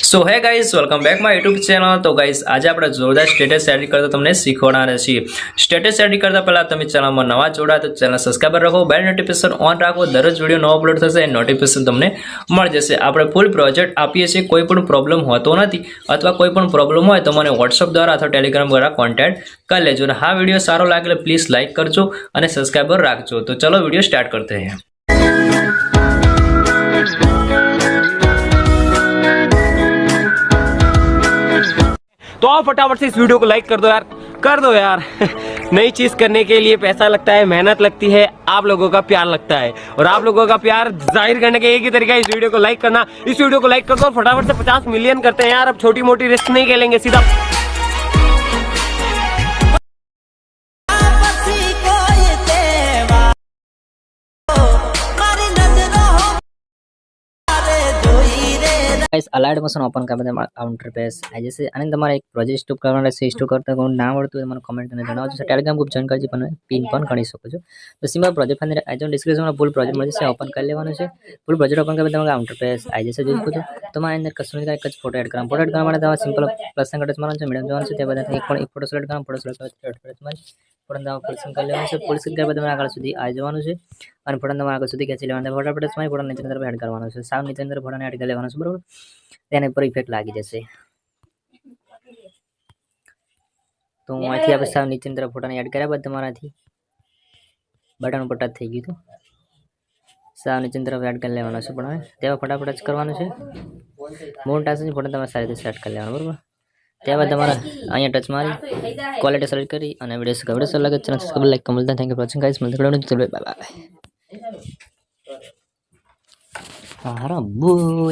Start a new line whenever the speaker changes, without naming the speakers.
So hey guys welcome back my YouTube channel. તો guys આજે આપણે જોરદાર સ્ટેટસ એડિટ કરતા તમને શીખવાડવાના છીએ। સ્ટેટસ એડિટ કરતા પહેલા તમે ચેનલમાં નવા જોડા તો ચેનલ સબસ્ક્રાઇબ રાખો, બેલ નોટિફિકેશન ઓન રાખો, દરરોજ વિડીયો નવો અપલોડ થશે એ નોટિફિકેશન તમને મળી જશે। આપણે ફૂલ પ્રોજેક્ટ આપીએ છીએ, કોઈ પણ પ્રોબ્લેમ હોતો નથી અથવા કોઈ પણ પ્રોબ્લેમ હોય તો મને વોટ્સઅપ દ્વારા અથવા ટેલિગ્રામ દ્વારા કોન્ટેક્ટ કરી લેજો। અને હા વિડીયો સારો લાગે તો પ્લીઝ લાઇક કરજો અને સબસ્ક્રાઇબર રાખજો। તો ચલો वीडियो स्टार्ट करते हैं।
तो आप फटाफट से इस वीडियो को लाइक कर दो यार नई चीज करने के लिए पैसा लगता है, मेहनत लगती है, आप लोगों का प्यार लगता है और आप लोगों का प्यार जाहिर करने का एक ही तरीका है इस वीडियो को लाइक करना। इस वीडियो को लाइक कर दो और फटाफट से 50 मिलियन करते हैं यार। अब छोटी मोटी रिस्क नहीं खेलेंगे, सीधा
गाइस अलाइड मोशन ओपन कर दें काउंटर पेज जैसे आने તમારે એક પ્રોજેક્ટ સ્ટોપ કરવાનો છે। સ્ટોપ કરતા કોણ ના આવડતું હોય મને કમેન્ટ કરીને જણાવજો। ટેલિગ્રામ ગ્રુપ જોઈન કરજો, પણ પિન પણ કરી શકો છો। તો સિમ્પલ પ્રોજેક્ટ અંદર આ જો ડિસ્ક્રિપ્શનમાં ફૂલ પ્રોજેક્ટ મળી જશે, ઓપન કરી લેવાનું છે। ફૂલ પ્રોજેક્ટ ઓપન કરીને તમારે કાઉન્ટર પેજ આવી જશે। જોઈ શકો છો તમારે અંદર કસ્ટમ એક જ ફોટો એડ કરવાનો। ફોટો એડ કરવા માટે તમારે સિમ્પલ પ્લસ સાઇન કટ મારવાનું છે, મીડિયમ જવાનું છે, તે બધા એક ફોટો સિલેક્ટ કરવાનો, ફોટો સિલેક્ટ કરવાનો, ફોટો તમારે ફૂલ સિંક કરી લેવાનું છે। ફૂલ સિંક કર્યા બાદ તમારે આગળ સુધી આવી જવાનું છે અને ફોટો તમારે આગળ સુધી ખેંચી લેવાનો। ફોટો પ્લસમાં ફોટો નીચે તરફ એડ કરવાનો છે, સાવ નીચે અંદર ફોટોને એડ કરી લેવાનો છે, બરોબર। તેને પર ઇફેક્ટ લાગી જશે। તો હું અહીંથી આપણે સાવ નીચે તરફ ફોટોને એડ કર્યા બાદ તમારાથી બટન ઉપર ટચ થઈ ગયું, તો સાવ નીચે તરફ એડ કરી લેવાનો છે, પણ તેવા ફટાફટ જ કરવાનું છે। મોટા છે ફોટો તમારે સારી રીતે સેટ કરી લેવાનો, બરોબર। ત્યારબાદ તમારે અહીંયા ટચ મારી ક્વોલિટી સિલેક્ટ કરી અને વિડીયો સારો લાગે channel subscribe like comment thank you for watching guys. મળતા બાય બાય।